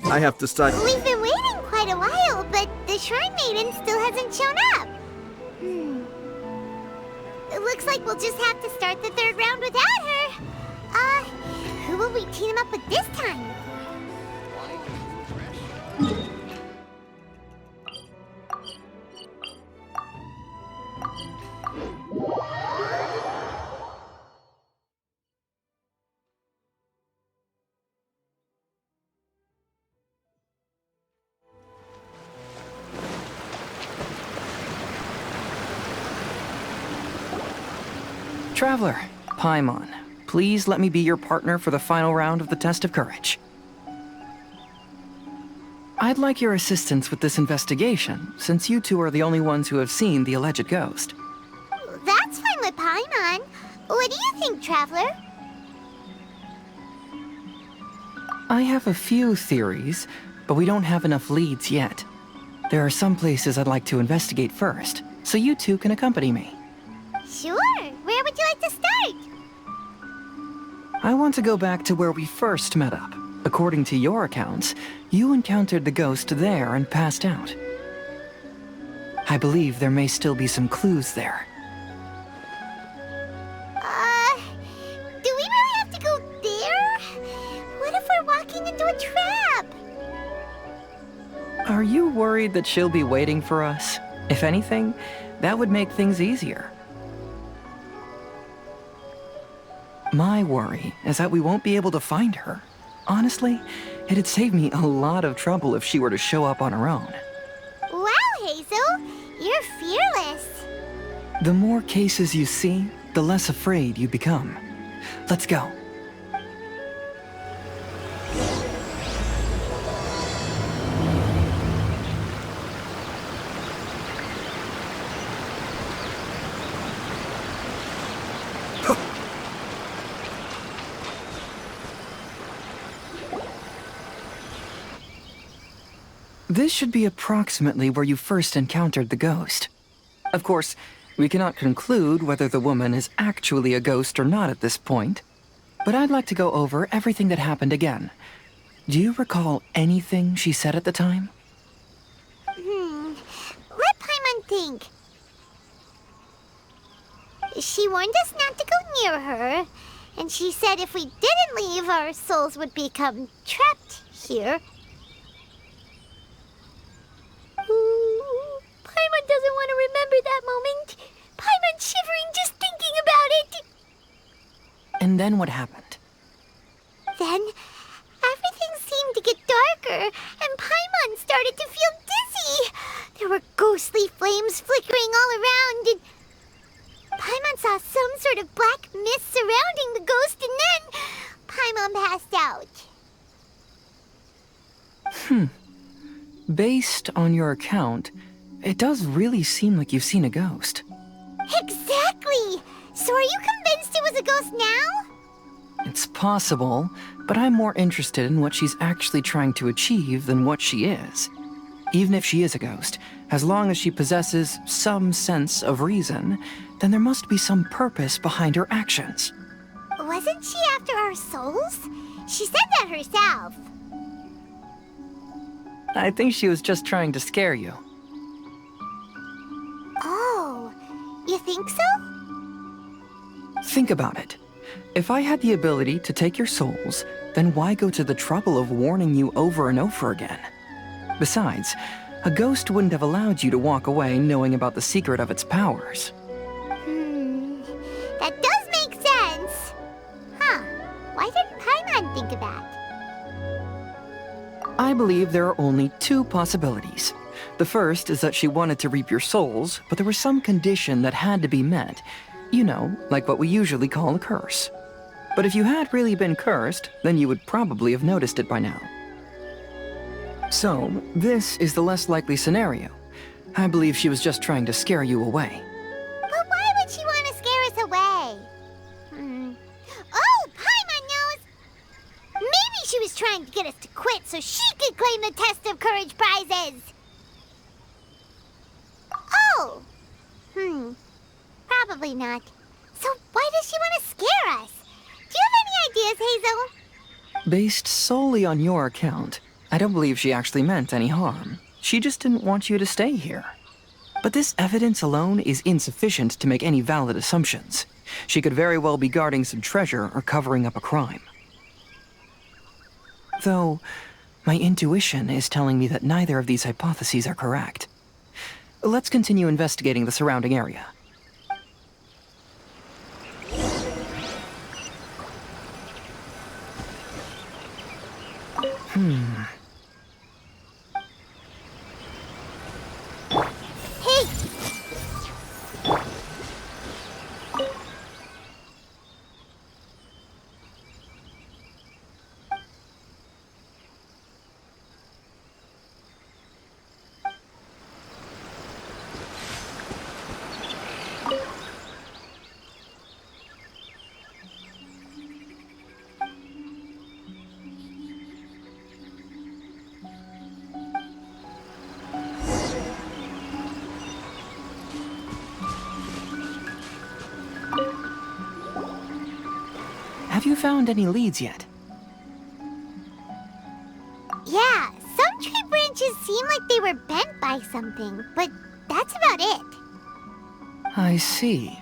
I have to start. We've been waiting quite a while, but the Shrine Maiden still hasn't shown up. It looks like we'll just have to start the third round without her. Who will we team up with this time? Traveler, Paimon, please let me be your partner for the final round of the test of courage. I'd like your assistance with this investigation, since you two are the only ones who have seen the alleged ghost. That's fine with Paimon. What do you think, Traveler? I have a few theories, but we don't have enough leads yet. There are some places I'd like to investigate first, so you two can accompany me. Sure. Where would you like to start? I want to go back to where we first met up. According to your accounts, you encountered the ghost there and passed out. I believe there may still be some clues there. Do we really have to go there? What if we're walking into a trap? Are you worried that she'll be waiting for us? If anything, that would make things easier. My worry is that we won't be able to find her. Honestly, it'd save me a lot of trouble if she were to show up on her own. Wow, Hazel! You're fearless. The more cases you see, the less afraid you become. Let's go. This should be approximately where you first encountered the ghost. Of course, we cannot conclude whether the woman is actually a ghost or not at this point, but I'd like to go over everything that happened again. Do you recall anything she said at the time? Let Paimon think. She warned us not to go near her, and she said if we didn't leave, our souls would become trapped here. Ooh, Paimon doesn't want to remember that moment. Paimon's shivering just thinking about it. And then what happened? Then, everything seemed to get darker, and Paimon started to feel dizzy. There were ghostly flames flickering all around, and Paimon saw some sort of black mist surrounding the ghost, and then Paimon passed out. Based on your account, it does really seem like you've seen a ghost. Exactly! So are you convinced it was a ghost now? It's possible, but I'm more interested in what she's actually trying to achieve than what she is. Even if she is a ghost, as long as she possesses some sense of reason, then there must be some purpose behind her actions. Wasn't she after our souls? She said that herself. I think she was just trying to scare you. Oh, you think so? Think about it. If I had the ability to take your souls, then why go to the trouble of warning you over and over again? Besides, a ghost wouldn't have allowed you to walk away knowing about the secret of its powers. That does make sense. Huh, why didn't Paimon think of that? I believe there are only two possibilities. The first is that she wanted to reap your souls, but there was some condition that had to be met. You know, like what we usually call a curse. But if you had really been cursed, then you would probably have noticed it by now. So, this is the less likely scenario. I believe she was just trying to scare you away. But why would she want to scare us away? Oh, Paimon knows! Maybe she was trying to get us to quit so she could claim the Test of Courage prizes! Oh! Probably not. So why does she want to scare us? Do you have any ideas, Hazel? Based solely on your account, I don't believe she actually meant any harm. She just didn't want you to stay here. But this evidence alone is insufficient to make any valid assumptions. She could very well be guarding some treasure or covering up a crime. Though, my intuition is telling me that neither of these hypotheses are correct. Let's continue investigating the surrounding area. Hey! Have you found any leads yet? Yeah, some tree branches seem like they were bent by something, but that's about it. I see.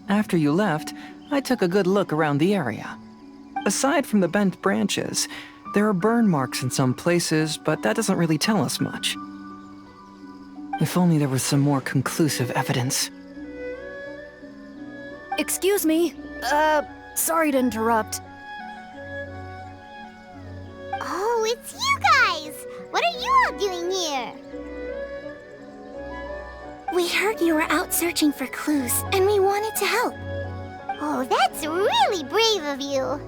After you left, I took a good look around the area. Aside from the bent branches, there are burn marks in some places, but that doesn't really tell us much. If only there was some more conclusive evidence. Excuse me. Sorry to interrupt. Oh, it's you guys! What are you all doing here? We heard you were out searching for clues, and we wanted to help. Oh, that's really brave of you.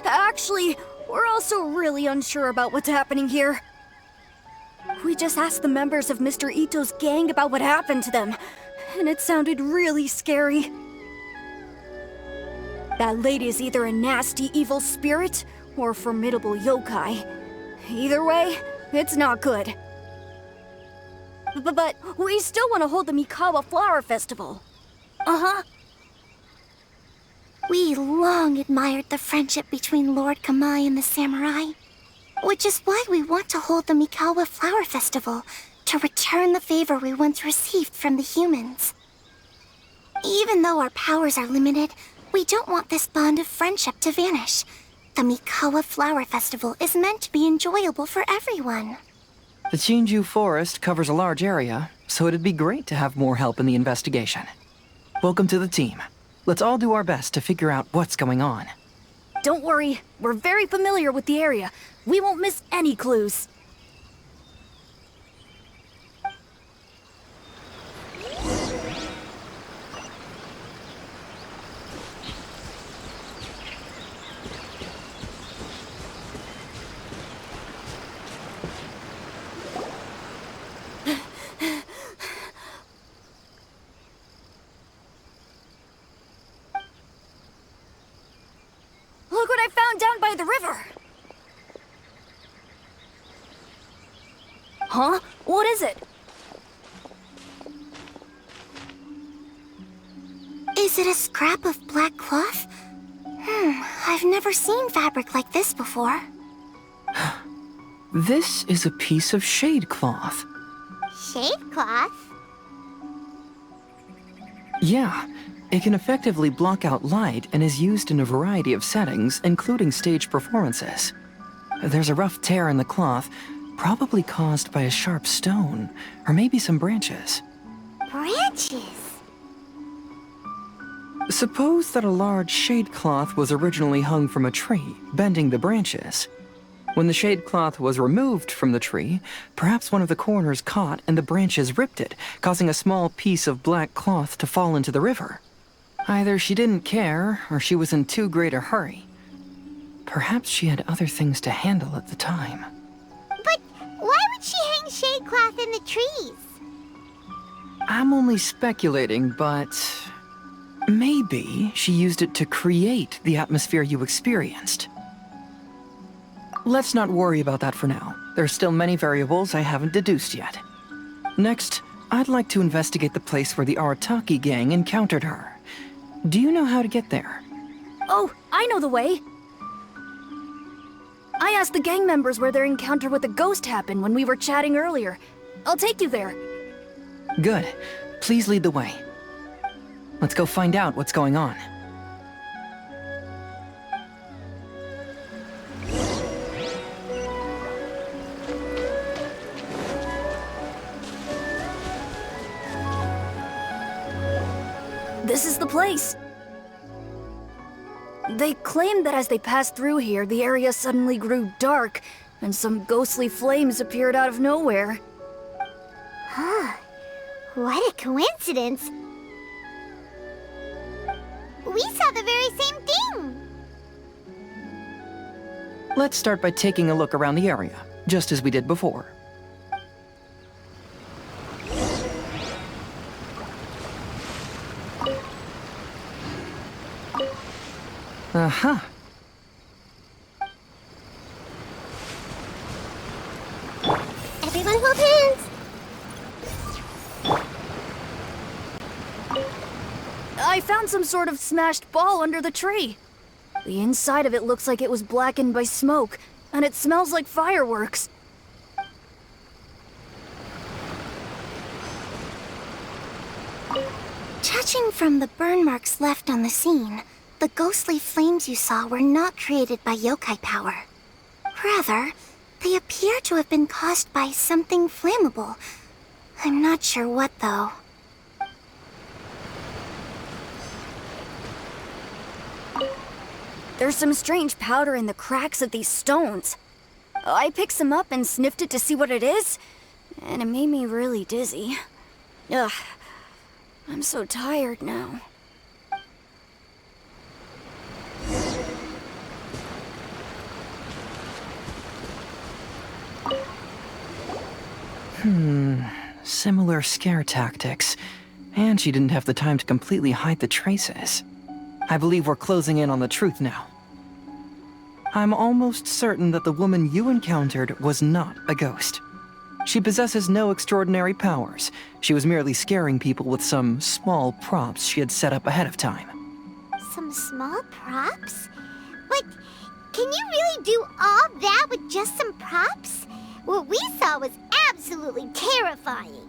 Actually, we're also really unsure about what's happening here. We just asked the members of Mr. Ito's gang about what happened to them, and it sounded really scary. That lady is either a nasty evil spirit or a formidable yokai. Either way, it's not good. But we still want to hold the Mikawa Flower Festival. Uh-huh. We long admired the friendship between Lord Kamai and the samurai, which is why we want to hold the Mikawa Flower Festival to return the favor we once received from the humans. Even though our powers are limited, we don't want this bond of friendship to vanish. The Mikawa Flower Festival is meant to be enjoyable for everyone. The Chinju Forest covers a large area, so it'd be great to have more help in the investigation. Welcome to the team. Let's all do our best to figure out what's going on. Don't worry, we're very familiar with the area. We won't miss any clues. Look what I found down by the river! Huh? What is it? Is it a scrap of black cloth? I've never seen fabric like this before. This is a piece of shade cloth. Shade cloth? Yeah, it can effectively block out light and is used in a variety of settings, including stage performances. There's a rough tear in the cloth, probably caused by a sharp stone, or maybe some branches. Branches? Suppose that a large shade cloth was originally hung from a tree, bending the branches. When the shade cloth was removed from the tree, perhaps one of the corners caught and the branches ripped it, causing a small piece of black cloth to fall into the river. Either she didn't care, or she was in too great a hurry. Perhaps she had other things to handle at the time. But why would she hang shade cloth in the trees? I'm only speculating, but maybe she used it to create the atmosphere you experienced. Let's not worry about that for now. There are still many variables I haven't deduced yet. Next, I'd like to investigate the place where the Arataki gang encountered her. Do you know how to get there? Oh, I know the way. I asked the gang members where their encounter with the ghost happened when we were chatting earlier. I'll take you there. Good. Please lead the way. Let's go find out what's going on. This is the place. They claim that as they passed through here, the area suddenly grew dark, and some ghostly flames appeared out of nowhere. Huh. What a coincidence. We saw the very same thing. Let's start by taking a look around the area, just as we did before. Uh-huh. Everyone hold hands. I found some sort of smashed ball under the tree. The inside of it looks like it was blackened by smoke, and it smells like fireworks. Judging from the burn marks left on the scene, the ghostly flames you saw were not created by yokai power. Rather, they appear to have been caused by something flammable. I'm not sure what, though. There's some strange powder in the cracks of these stones. I picked some up and sniffed it to see what it is, and it made me really dizzy. Ugh, I'm so tired now. Similar scare tactics. And she didn't have the time to completely hide the traces. I believe we're closing in on the truth now. I'm almost certain that the woman you encountered was not a ghost. She possesses no extraordinary powers. She was merely scaring people with some small props she had set up ahead of time. Some small props? But can you really do all that with just some props? What we saw was absolutely terrifying.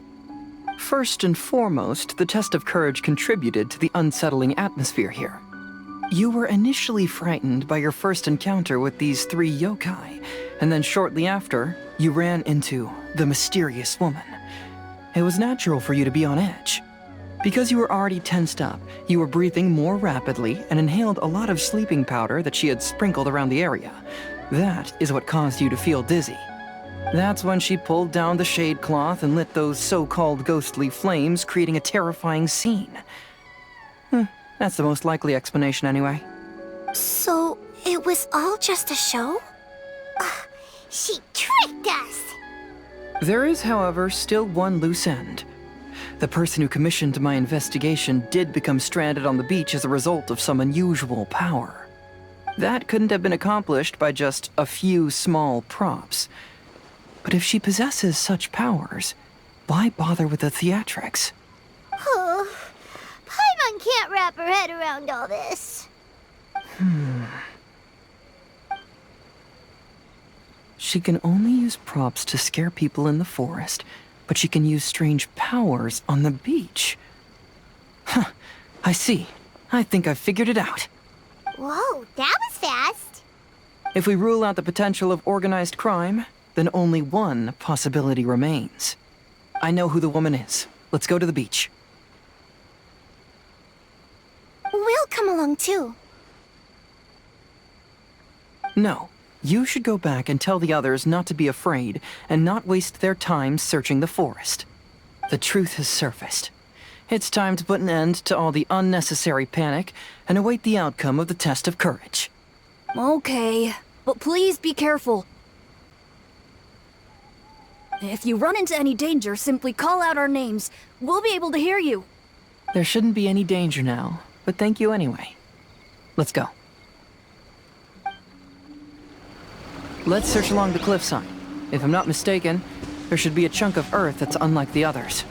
First and foremost, the test of courage contributed to the unsettling atmosphere here. You were initially frightened by your first encounter with these 3 yokai, and then shortly after, you ran into the mysterious woman. It was natural for you to be on edge. Because you were already tensed up, you were breathing more rapidly and inhaled a lot of sleeping powder that she had sprinkled around the area. That is what caused you to feel dizzy. That's when she pulled down the shade cloth and lit those so-called ghostly flames, creating a terrifying scene. That's the most likely explanation anyway. So, it was all just a show? She tricked us! There is, however, still one loose end. The person who commissioned my investigation did become stranded on the beach as a result of some unusual power. That couldn't have been accomplished by just a few small props. But if she possesses such powers, why bother with the theatrics? Oh, Paimon can't wrap her head around all this. She can only use props to scare people in the forest, but she can use strange powers on the beach. Huh, I see. I think I've figured it out. Whoa, that was fast. If we rule out the potential of organized crime, then only one possibility remains. I know who the woman is. Let's go to the beach. We'll come along too. No, you should go back and tell the others not to be afraid and not waste their time searching the forest. The truth has surfaced. It's time to put an end to all the unnecessary panic and await the outcome of the test of courage. Okay, but please be careful. If you run into any danger, simply call out our names. We'll be able to hear you. There shouldn't be any danger now, but thank you anyway. Let's go. Let's search along the cliffside. If I'm not mistaken, there should be a chunk of earth that's unlike the others.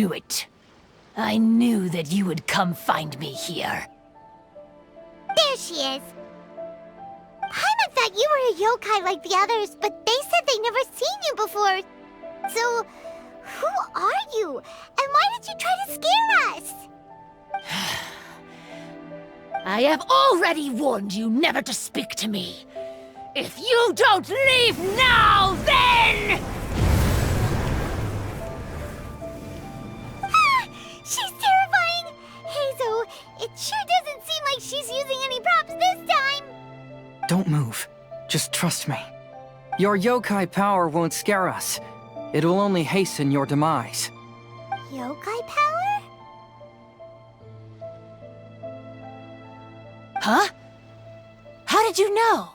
knew it. I knew that you would come find me here. There she is. Paimon thought you were a yokai like the others, but they said they never seen you before. So, who are you? And why did you try to scare us? I have already warned you never to speak to me. If you don't leave now, then... She's terrifying! Hazel, it sure doesn't seem like she's using any props this time! Don't move. Just trust me. Your yokai power won't scare us. It will only hasten your demise. Yokai power? Huh? How did you know?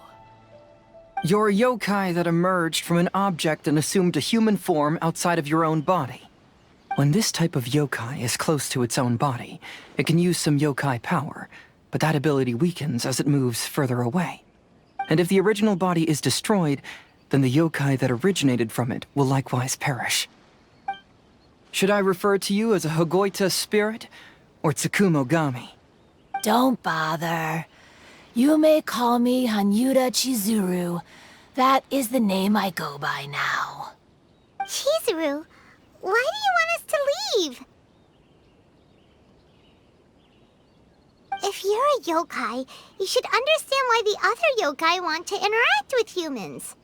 You're a yokai that emerged from an object and assumed a human form outside of your own body. When this type of yokai is close to its own body, it can use some yokai power, but that ability weakens as it moves further away. And if the original body is destroyed, then the yokai that originated from it will likewise perish. Should I refer to you as a Hagoita spirit, or Tsukumogami? Don't bother. You may call me Hanyuda Chizuru. That is the name I go by now. Chizuru, why do you want us to leave? If you're a yokai, you should understand why the other yokai want to interact with humans.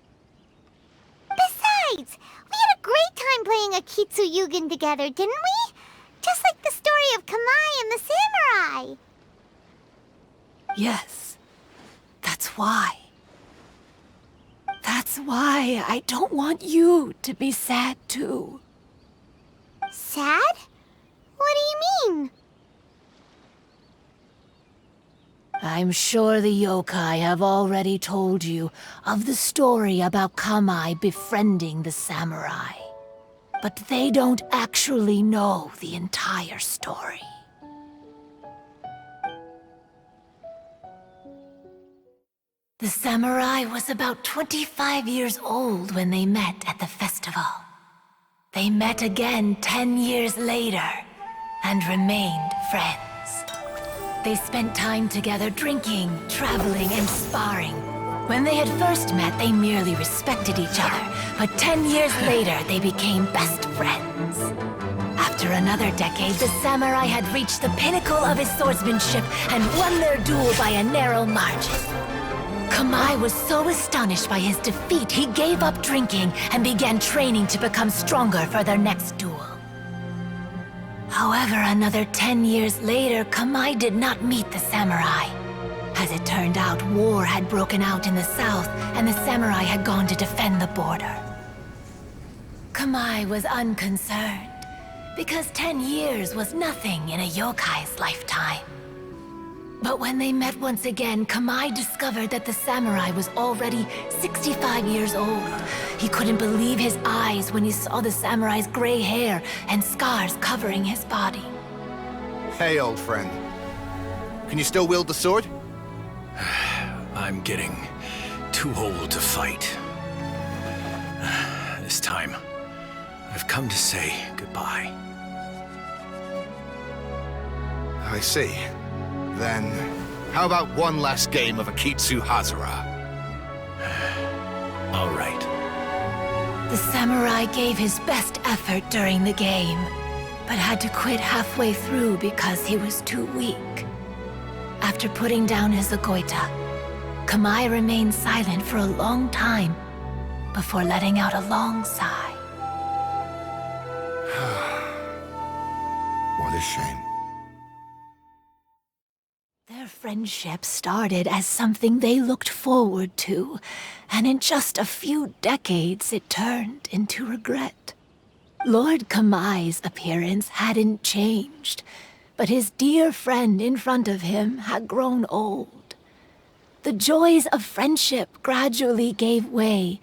Besides, we had a great time playing Akitsu Yugen together, didn't we? Just like the story of Kamai and the samurai. Yes, that's why. That's why I don't want you to be sad too. Sad? What do you mean? I'm sure the yokai have already told you of the story about Kamai befriending the samurai. But they don't actually know the entire story. The samurai was about 25 years old when they met at the festival. They met again 10 years later and remained friends. They spent time together drinking, traveling, and sparring. When they had first met, they merely respected each other, but 10 years later, they became best friends. After another decade, the samurai had reached the pinnacle of his swordsmanship and won their duel by a narrow margin. Kamai was so astonished by his defeat, he gave up drinking and began training to become stronger for their next duel. However, another 10 years later, Kamai did not meet the samurai. As it turned out, war had broken out in the south, and the samurai had gone to defend the border. Kamai was unconcerned, because 10 years was nothing in a yokai's lifetime. But when they met once again, Kamai discovered that the samurai was already 65 years old. He couldn't believe his eyes when he saw the samurai's gray hair and scars covering his body. Hey, old friend. Can you still wield the sword? I'm getting too old to fight. This time, I've come to say goodbye. I see. Then, how about one last game of Akitsu Hazara? All right. The samurai gave his best effort during the game, but had to quit halfway through because he was too weak. After putting down his Agoita, Kamai remained silent for a long time before letting out a long sigh. What a shame. Their friendship started as something they looked forward to, and in just a few decades it turned into regret. Lord Kamai's appearance hadn't changed, but his dear friend in front of him had grown old. The joys of friendship gradually gave way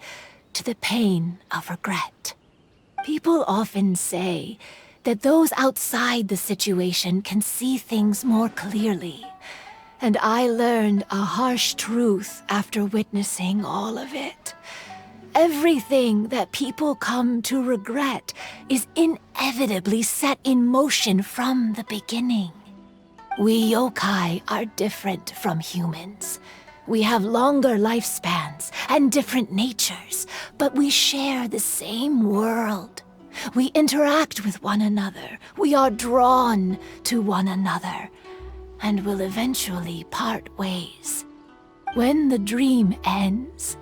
to the pain of regret. People often say that those outside the situation can see things more clearly. And I learned a harsh truth after witnessing all of it. Everything that people come to regret is inevitably set in motion from the beginning. We yokai are different from humans. We have longer lifespans and different natures, but we share the same world. We interact with one another. We are drawn to one another, and will eventually part ways. When the dream ends,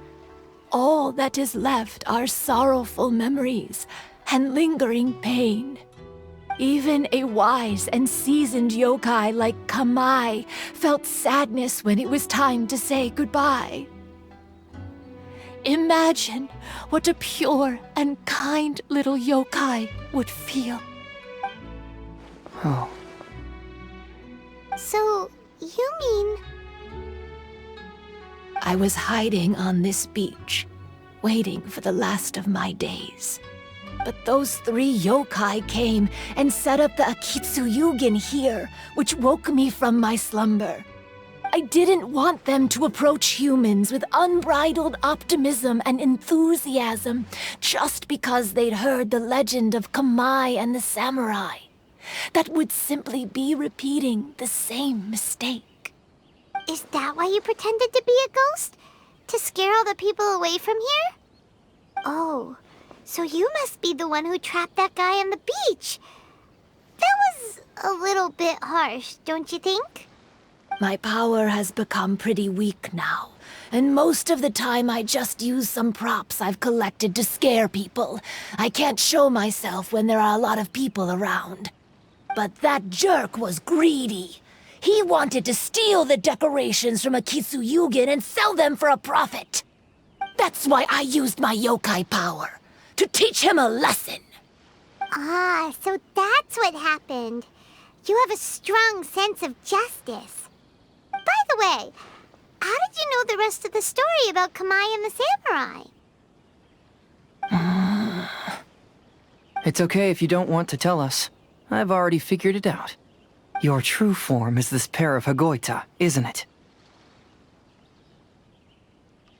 all that is left are sorrowful memories and lingering pain. Even a wise and seasoned yokai like Kamai felt sadness when it was time to say goodbye. Imagine what a pure and kind little yokai would feel. Oh. So, you mean... I was hiding on this beach, waiting for the last of my days. But those 3 yokai came and set up the Akitsu here, which woke me from my slumber. I didn't want them to approach humans with unbridled optimism and enthusiasm just because they'd heard the legend of Kamai and the samurai. That would simply be repeating the same mistake. Is that why you pretended to be a ghost? To scare all the people away from here? Oh, so you must be the one who trapped that guy on the beach. That was a little bit harsh, don't you think? My power has become pretty weak now, and most of the time I just use some props I've collected to scare people. I can't show myself when there are a lot of people around. But that jerk was greedy. He wanted to steal the decorations from Akitsu and sell them for a profit. That's why I used my yokai power, to teach him a lesson. Ah, so that's what happened. You have a strong sense of justice. By the way, how did you know the rest of the story about Kamai and the samurai? It's okay if you don't want to tell us. I've already figured it out. Your true form is this pair of Hagoita, isn't it?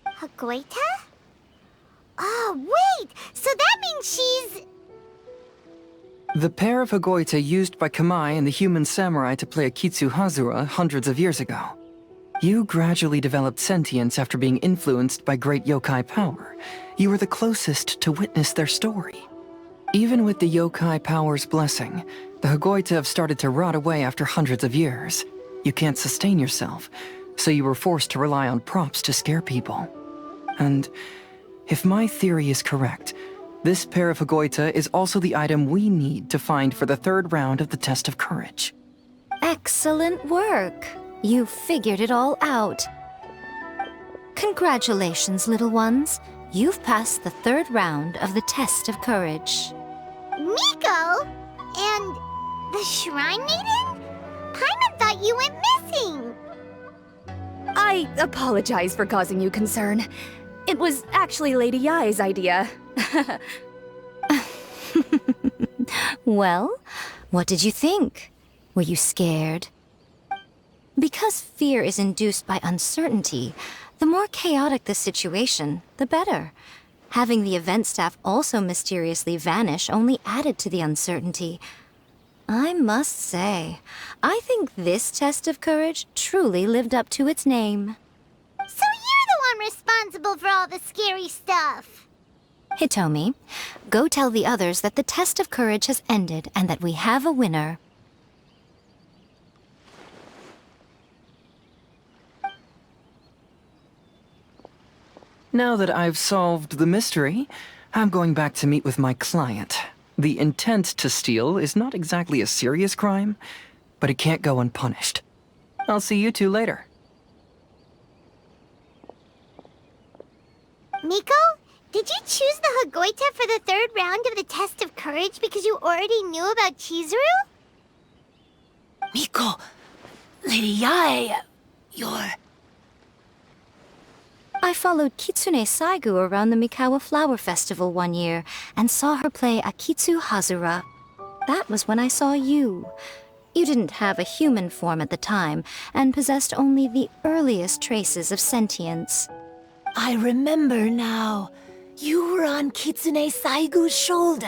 Hagoita? Oh, wait! So that means she's... The pair of Hagoita used by Kamai and the human samurai to play Akitsu hundreds of years ago. You gradually developed sentience after being influenced by great yokai power. You were the closest to witness their story. Even with the yokai power's blessing, the Hagoita have started to rot away after hundreds of years. You can't sustain yourself, so you were forced to rely on props to scare people. And if my theory is correct, this pair of Hagoita is also the item we need to find for the 3rd round of the test of courage. Excellent work. You figured it all out. Congratulations, little ones. You've passed the 3rd round of the test of courage. Miko? And the Shrine Maiden? Paimon thought you went missing. I apologize for causing you concern. It was actually Lady Yai's idea. Well, what did you think? Were you scared? Because fear is induced by uncertainty, the more chaotic the situation, the better. Having the event staff also mysteriously vanish only added to the uncertainty. I must say, I think this test of courage truly lived up to its name. So you're the one responsible for all the scary stuff. Hitomi, go tell the others that the test of courage has ended and that we have a winner. Now that I've solved the mystery, I'm going back to meet with my client. The intent to steal is not exactly a serious crime, but it can't go unpunished. I'll see you two later. Miko, did you choose the Hagoita for the 3rd round of the test of courage because you already knew about Chizuru? Miko, Lady Yai, you're... I followed Kitsune Saigu around the Mikawa Flower Festival one year and saw her play Akitsu Hazura. That was when I saw you. You didn't have a human form at the time and possessed only the earliest traces of sentience. I remember now. You were on Kitsune Saigu's shoulder.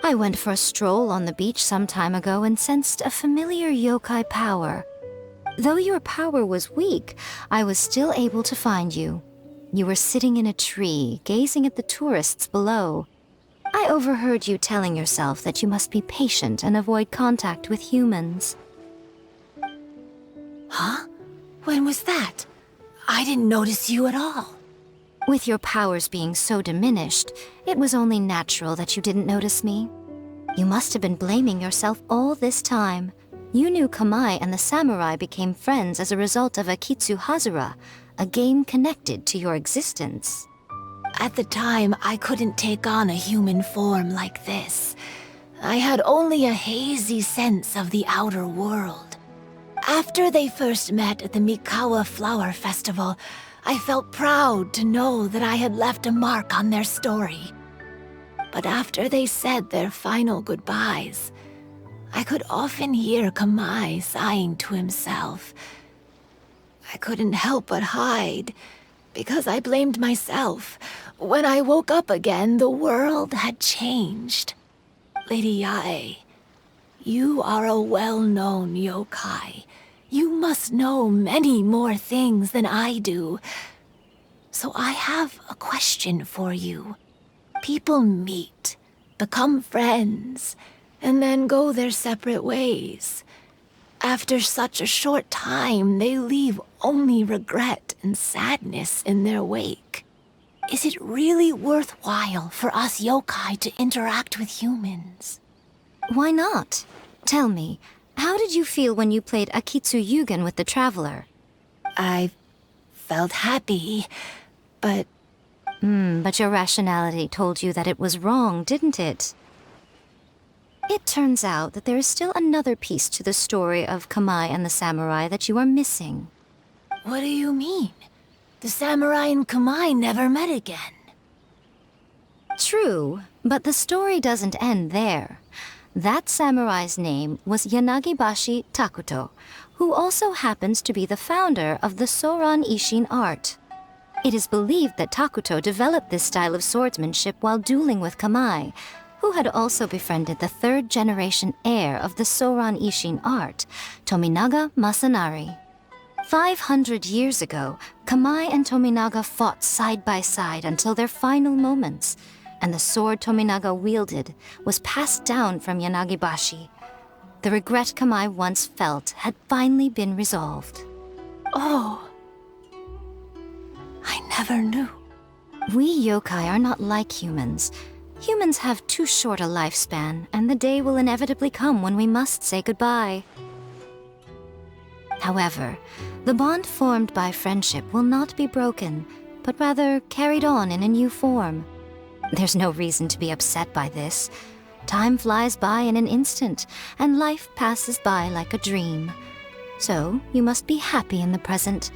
I went for a stroll on the beach some time ago and sensed a familiar yokai power. Though your power was weak, I was still able to find you. You were sitting in a tree, gazing at the tourists below. I overheard you telling yourself that you must be patient and avoid contact with humans. Huh? When was that? I didn't notice you at all. With your powers being so diminished, it was only natural that you didn't notice me. You must have been blaming yourself all this time. You knew Kamai and the samurai became friends as a result of Akitsu Hazura, a game connected to your existence. At the time, I couldn't take on a human form like this. I had only a hazy sense of the outer world. After they first met at the Mikawa Flower Festival, I felt proud to know that I had left a mark on their story. But after they said their final goodbyes, I could often hear Kamai sighing to himself. I couldn't help but hide, because I blamed myself. When I woke up again, the world had changed. Lady Yae, you are a well-known yokai. You must know many more things than I do. So I have a question for you. People meet, become friends, and then go their separate ways. After such a short time, they leave only regret and sadness in their wake. Is it really worthwhile for us yokai to interact with humans? Why not? Tell me, how did you feel when you played Akitsu Yugen with the Traveler? I felt happy, but... But your rationality told you that it was wrong, didn't it? It turns out that there is still another piece to the story of Kamai and the samurai that you are missing. What do you mean? The samurai and Kamai never met again. True, but the story doesn't end there. That samurai's name was Yanagibashi Takuto, who also happens to be the founder of the Soran Ishin art. It is believed that Takuto developed this style of swordsmanship while dueling with Kamai, who had also befriended the third-generation heir of the Soran Ishin art, Tominaga Masanari. 500 years ago, Kamai and Tominaga fought side by side until their final moments, and the sword Tominaga wielded was passed down from Yanagibashi. The regret Kamai once felt had finally been resolved. Oh. I never knew. We yokai are not like humans. Humans have too short a lifespan, and the day will inevitably come when we must say goodbye. However, the bond formed by friendship will not be broken, but rather carried on in a new form. There's no reason to be upset by this. Time flies by in an instant, and life passes by like a dream. So, you must be happy in the present.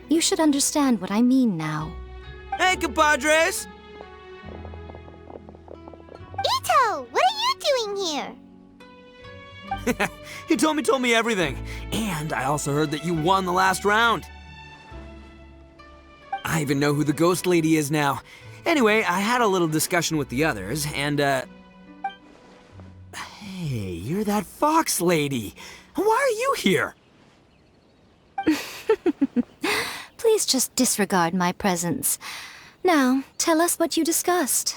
You should understand what I mean now. Hey, compadres! Ito, what are you doing here? He told me everything. And I also heard that you won the last round. I even know who the ghost lady is now. Anyway, I had a little discussion with the others, and, Hey, you're that fox lady. Why are you here? Please just disregard my presence. Now, tell us what you discussed.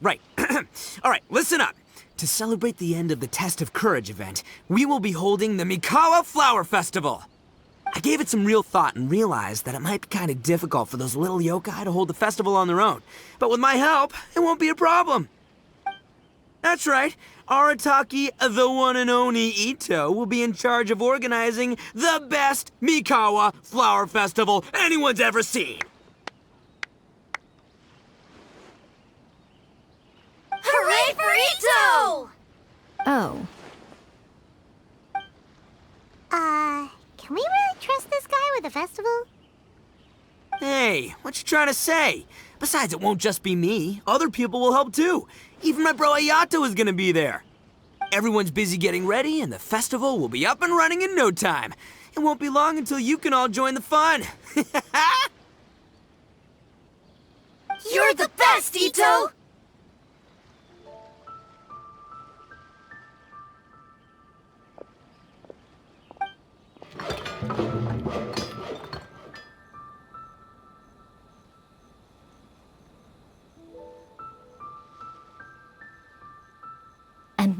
Right. All right, listen up. To celebrate the end of the Test of Courage event, we will be holding the Mikawa Flower Festival. I gave it some real thought and realized that it might be kind of difficult for those little yokai to hold the festival on their own. But with my help, it won't be a problem. That's right. Arataki, the one and only Ito, will be in charge of organizing the best Mikawa Flower Festival anyone's ever seen. Hooray for Ito! Oh. Can we really trust this guy with the festival? Hey, what you trying to say? Besides, it won't just be me. Other people will help too. Even my bro Ayato is gonna be there. Everyone's busy getting ready, and the festival will be up and running in no time. It won't be long until you can all join the fun. You're the best, Ito!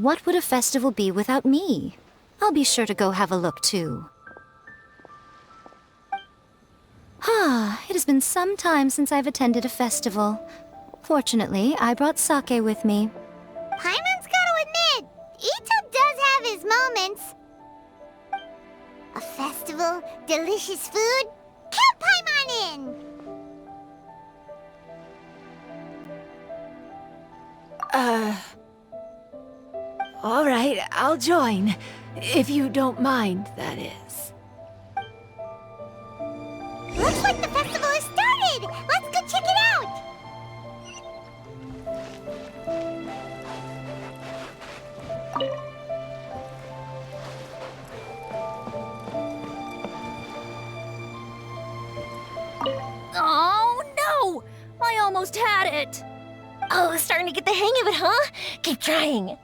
what would a festival be without me? I'll be sure to go have a look too. It has been some time since I've attended a festival. Fortunately, I brought sake with me. Paimon's gotta admit, Ito does have his moments. A festival, delicious food, count Paimon in! All right, I'll join. If you don't mind, that is. Looks like the festival has started! Let's go check it out! Oh, no! I almost had it! Oh, starting to get the hang of it, huh? Keep trying.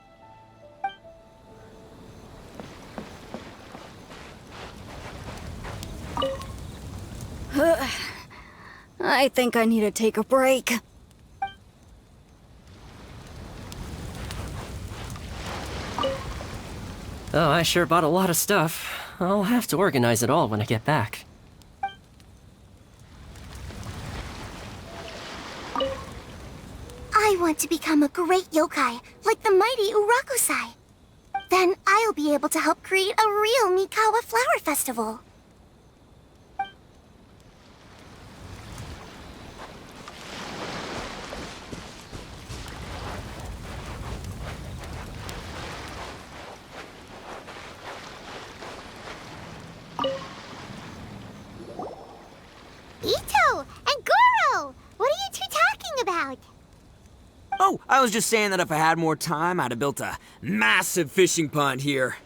I think I need to take a break. Oh, I sure bought a lot of stuff. I'll have to organize it all when I get back. I want to become a great yokai, like the mighty Urakusai. Then I'll be able to help create a real Mikawa flower festival. Ito and Goro! What are you two talking about? Oh, I was just saying that if I had more time, I'd have built a massive fishing pond here.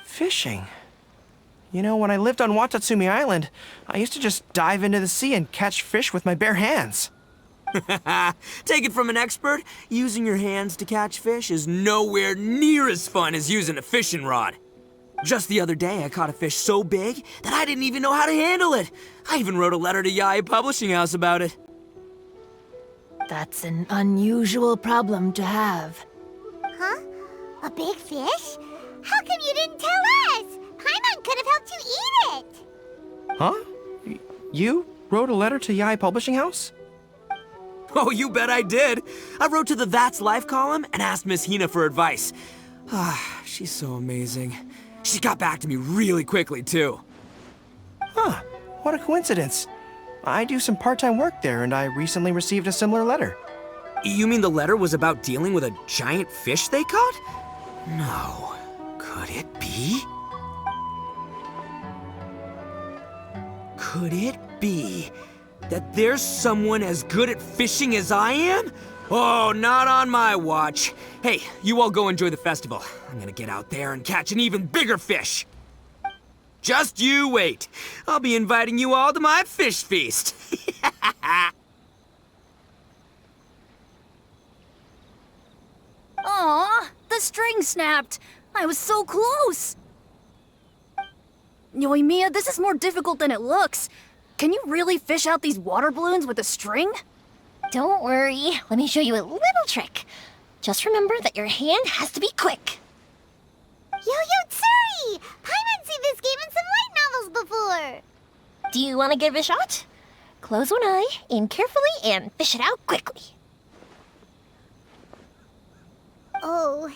Fishing? You know, when I lived on Watatsumi Island, I used to just dive into the sea and catch fish with my bare hands. Take it from an expert, using your hands to catch fish is nowhere near as fun as using a fishing rod. Just the other day, I caught a fish so big that I didn't even know how to handle it. I even wrote a letter to Yae Publishing House about it. That's an unusual problem to have. Huh? A big fish? How come you didn't tell us? Paimon could have helped you eat it! Huh? You wrote a letter to Yae Publishing House? Oh, you bet I did. I wrote to the That's Life column and asked Miss Hina for advice. She's so amazing. She got back to me really quickly, too. Huh, what a coincidence. I do some part-time work there, and I recently received a similar letter. You mean the letter was about dealing with a giant fish they caught? No. Could it be? Could it be that there's someone as good at fishing as I am? Oh, not on my watch. Hey, you all go enjoy the festival. I'm gonna get out there and catch an even bigger fish. Just you wait. I'll be inviting you all to my fish feast. Aw, the string snapped. I was so close. Yoimiya, this is more difficult than it looks. Can you really fish out these water balloons with a string? Don't worry, let me show you a little trick. Just remember that your hand has to be quick. Yo-Yo Tsuri! Paimon's seen this game in some light novels before. Do you want to give it a shot? Close one eye, aim carefully, and fish it out quickly. Oh,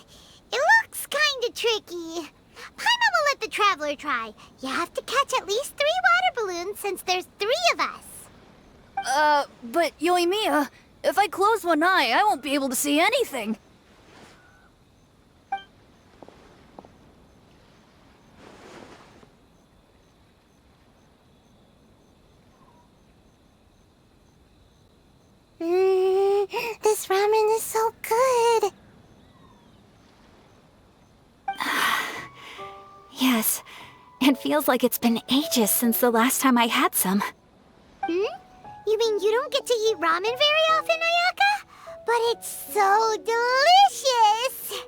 it looks kinda tricky. Paimon will let the traveler try. You have to catch at least 3 water balloons since there's 3 of us. But Yoimiya, if I close one eye, I won't be able to see anything. This ramen is so good. Yes, it feels like it's been ages since the last time I had some. You mean you don't get to eat ramen very often, Ayaka? But it's so delicious!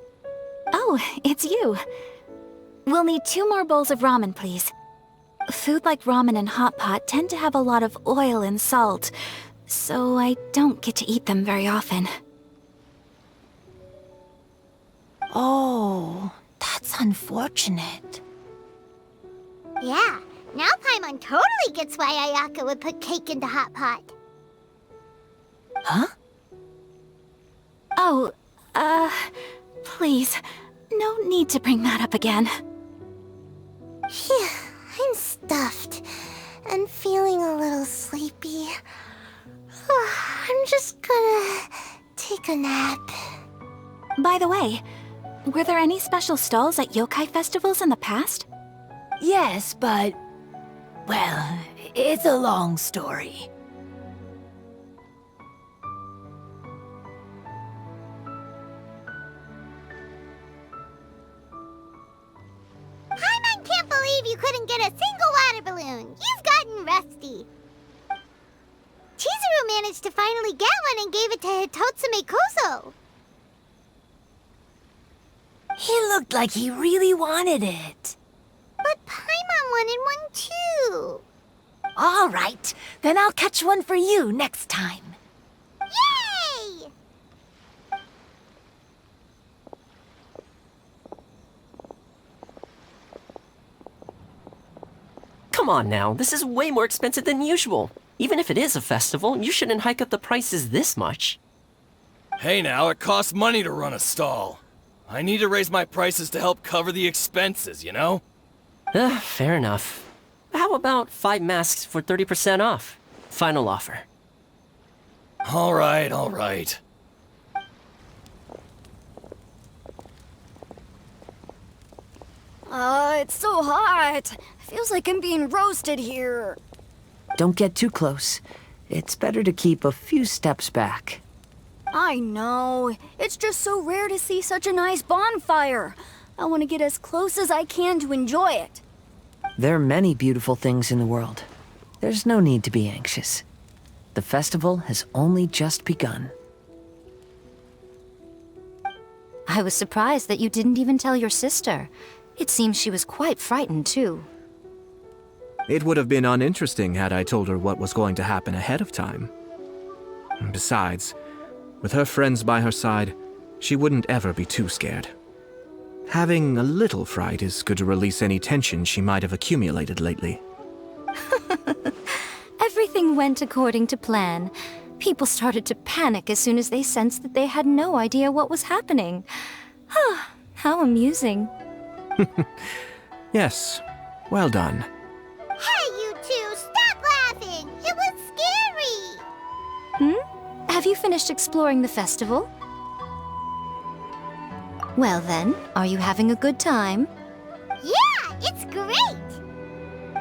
Oh, it's you. We'll need 2 more bowls of ramen, please. Food like ramen and hot pot tend to have a lot of oil and salt, so I don't get to eat them very often. Oh, that's unfortunate. Yeah, now Paimon totally gets why Ayaka would put cake into hot pot. Huh? Oh, please, no need to bring that up again. Phew, I'm stuffed and feeling a little sleepy. I'm just gonna take a nap. By the way, were there any special stalls at yokai festivals in the past? Yes, but... well, it's a long story. Paimon can't believe you couldn't get a single water balloon. You've gotten rusty. Chizuru managed to finally get one and gave it to Hitotsume Kozo. He looked like he really wanted it. But Paimon wanted one too. All right, then I'll catch one for you next time. Yay! Come on now, this is way more expensive than usual. Even if it is a festival, you shouldn't hike up the prices this much. Hey now, it costs money to run a stall. I need to raise my prices to help cover the expenses, you know? Fair enough. How about 5 masks for 30% off? Final offer. All right, all right. It's so hot. Feels like I'm being roasted here. Don't get too close. It's better to keep a few steps back. I know. It's just so rare to see such a nice bonfire. I want to get as close as I can to enjoy it. There are many beautiful things in the world. There's no need to be anxious. The festival has only just begun. I was surprised that you didn't even tell your sister. It seems she was quite frightened, too. It would have been uninteresting had I told her what was going to happen ahead of time. Besides, with her friends by her side, she wouldn't ever be too scared. Having a little fright is good to release any tension she might have accumulated lately. Everything went according to plan. People started to panic as soon as they sensed that they had no idea what was happening. How amusing. Yes, well done. Hey, you two, stop laughing! It was scary! Have you finished exploring the festival? Well then, are you having a good time? Yeah, it's great!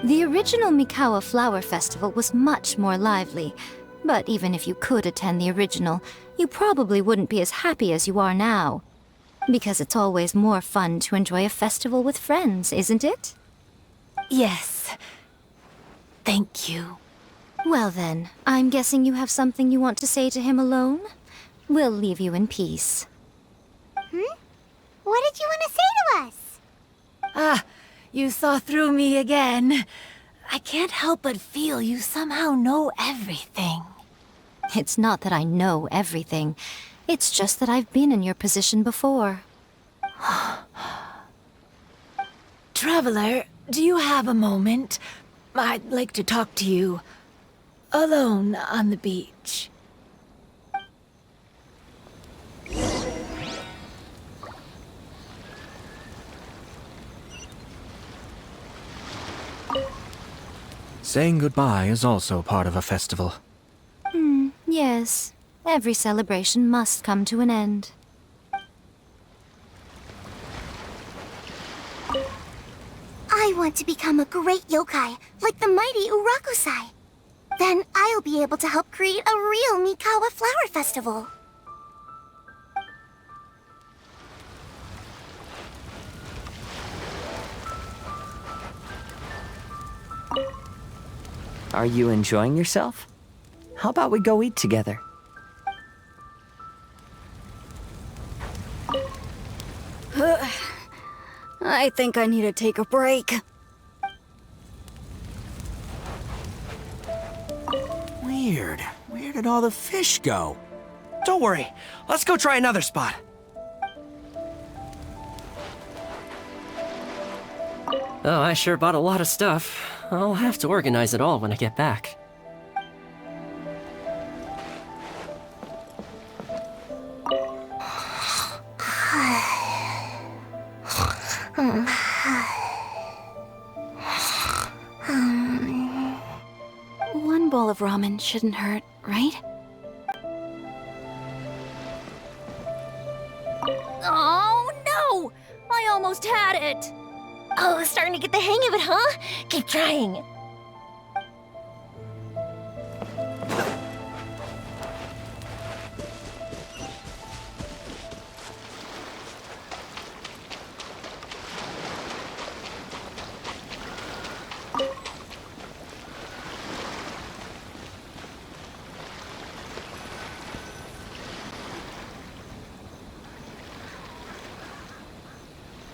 The original Mikawa Flower Festival was much more lively, but even if you could attend the original, you probably wouldn't be as happy as you are now. Because it's always more fun to enjoy a festival with friends, isn't it? Yes. Thank you. Well then, I'm guessing you have something you want to say to him alone? We'll leave you in peace. What did you want to say to us? You saw through me again. I can't help but feel you somehow know everything. It's not that I know everything. It's just that I've been in your position before. Traveler, do you have a moment? I'd like to talk to you. Alone on the beach. Saying goodbye is also part of a festival. Yes. Every celebration must come to an end. I want to become a great yokai, like the mighty Urakusai. Then I'll be able to help create a real Mikawa Flower Festival. Are you enjoying yourself? How about we go eat together? I think I need to take a break. Weird. Where did all the fish go? Don't worry. Let's go try another spot. Oh, I sure bought a lot of stuff. I'll have to organize it all when I get back. One bowl of ramen shouldn't hurt, right? Oh no! I almost had it! Oh, starting to get the hang of it, huh? Keep trying.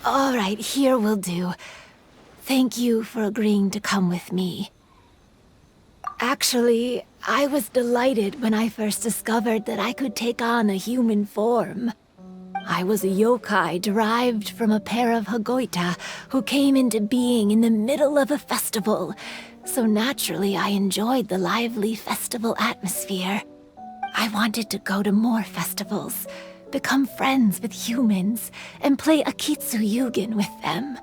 All right, here will do. Thank you for agreeing to come with me. Actually, I was delighted when I first discovered that I could take on a human form. I was a yokai derived from a pair of Hagoita who came into being in the middle of a festival, so naturally I enjoyed the lively festival atmosphere. I wanted to go to more festivals, become friends with humans, and play Akitsu Yugen with them.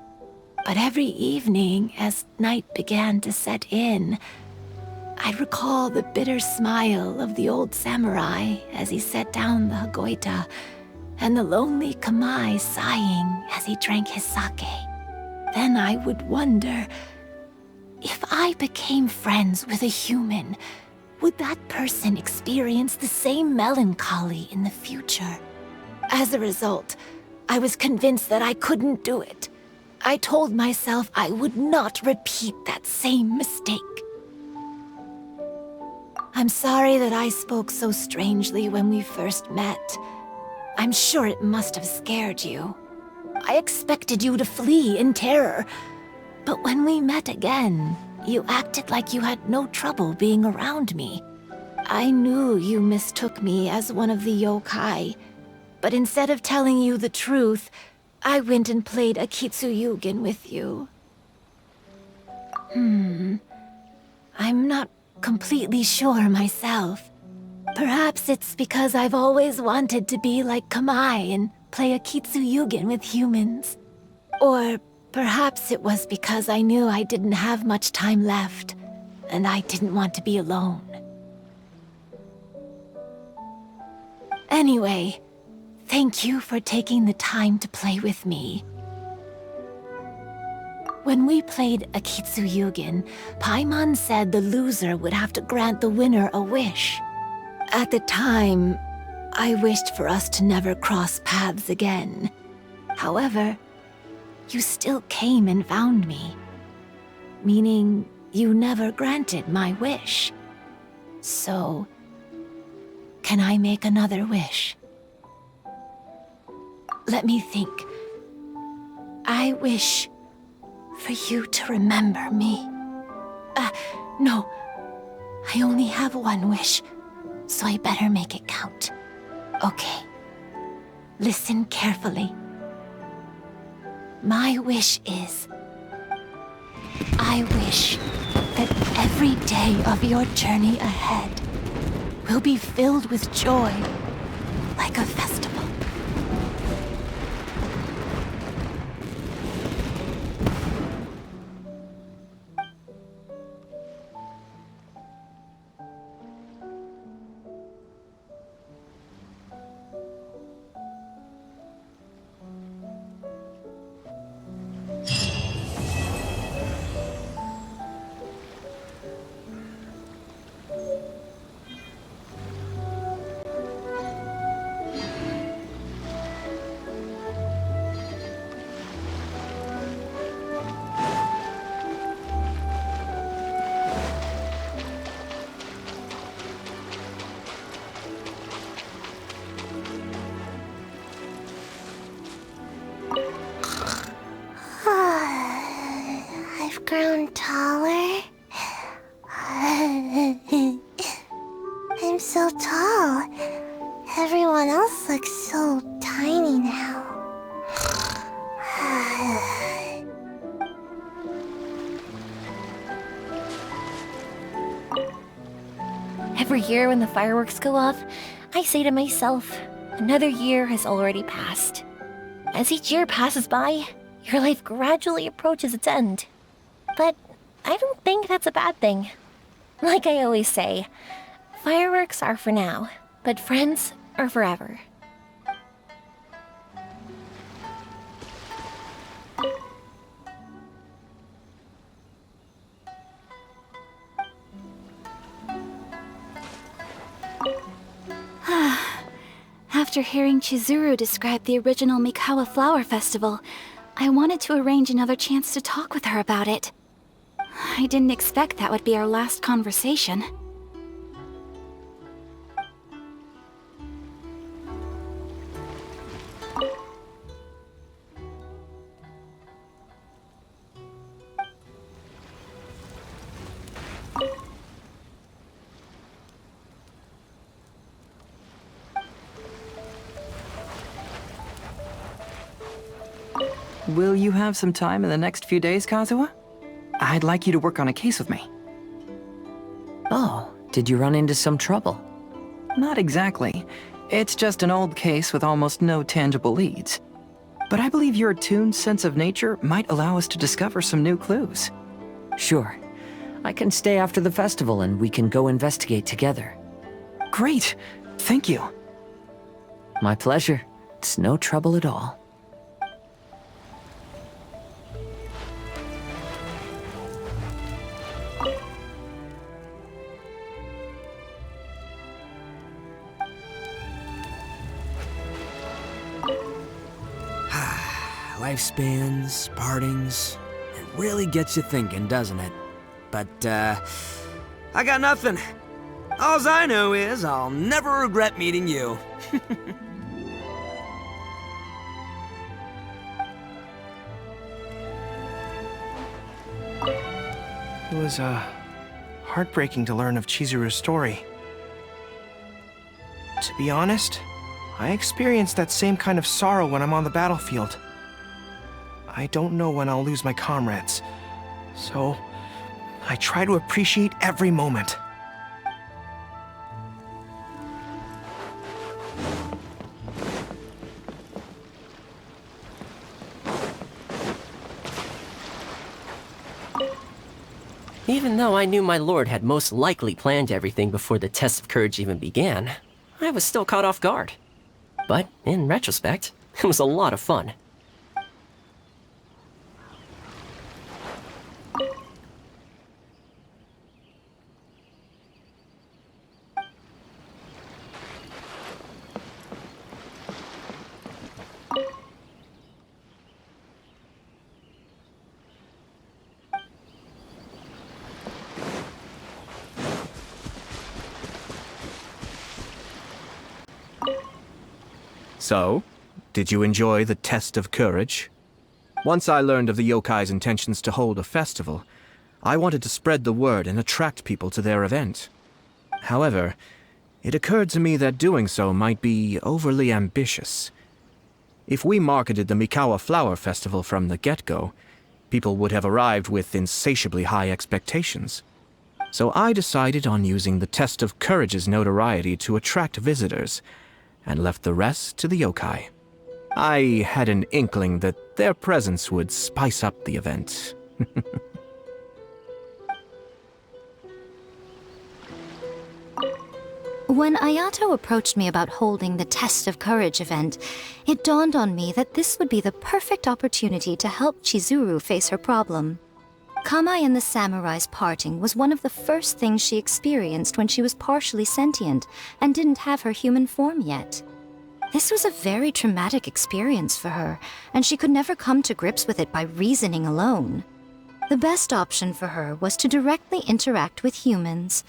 But every evening, as night began to set in, I'd recall the bitter smile of the old samurai as he set down the Hagoita, and the lonely Kamae sighing as he drank his sake. Then I would wonder, if I became friends with a human, would that person experience the same melancholy in the future? As a result, I was convinced that I couldn't do it. I told myself I would not repeat that same mistake. I'm sorry that I spoke so strangely when we first met. I'm sure it must have scared you. I expected you to flee in terror, but when we met again, you acted like you had no trouble being around me. I knew you mistook me as one of the yokai, but instead of telling you the truth, I went and played Akitsu Yugen with you. I'm not completely sure myself. Perhaps it's because I've always wanted to be like Kamae and play Akitsu Yugen with humans. Or perhaps it was because I knew I didn't have much time left, and I didn't want to be alone. Anyway, thank you for taking the time to play with me. When we played Akitsu Yugen, Paimon said the loser would have to grant the winner a wish. At the time, I wished for us to never cross paths again. However, you still came and found me, meaning you never granted my wish. So, can I make another wish? Let me think. I wish for you to remember me. No. I only have one wish, so I better make it count. Okay. Listen carefully. My wish is, I wish that every day of your journey ahead will be filled with joy, like a festival. I've grown taller. I'm so tall. Everyone else looks so tiny now. Every year when the fireworks go off, I say to myself, another year has already passed. As each year passes by, your life gradually approaches its end. But I don't think that's a bad thing. Like I always say, fireworks are for now, but friends are forever. After hearing Chizuru describe the original Mikawa Flower Festival, I wanted to arrange another chance to talk with her about it. I didn't expect that would be our last conversation. Will you have some time in the next few days, Kazuha? I'd like you to work on a case with me. Oh, did you run into some trouble? Not exactly. It's just an old case with almost no tangible leads. But I believe your attuned sense of nature might allow us to discover some new clues. Sure. I can stay after the festival and we can go investigate together. Great! Thank you. My pleasure. It's no trouble at all. Lifespans, partings, it really gets you thinking, doesn't it? But, I got nothing. Alls I know is I'll never regret meeting you. It was, heartbreaking to learn of Chizuru's story. To be honest, I experienced that same kind of sorrow when I'm on the battlefield. I don't know when I'll lose my comrades, so I try to appreciate every moment. Even though I knew my lord had most likely planned everything before the test of courage even began, I was still caught off guard. But in retrospect, it was a lot of fun. So, did you enjoy the test of courage? Once I learned of the yokai's intentions to hold a festival, I wanted to spread the word and attract people to their event. However, it occurred to me that doing so might be overly ambitious. If we marketed the Mikawa Flower Festival from the get-go, people would have arrived with insatiably high expectations. So I decided on using the test of courage's notoriety to attract visitors, and left the rest to the yokai. I had an inkling that their presence would spice up the event. When Ayato approached me about holding the Test of Courage event, it dawned on me that this would be the perfect opportunity to help Chizuru face her problem. Kamai and the samurai's parting was one of the first things she experienced when she was partially sentient and didn't have her human form yet. This was a very traumatic experience for her, and she could never come to grips with it by reasoning alone. The best option for her was to directly interact with humans.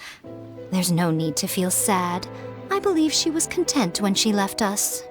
There's no need to feel sad. I believe she was content when she left us.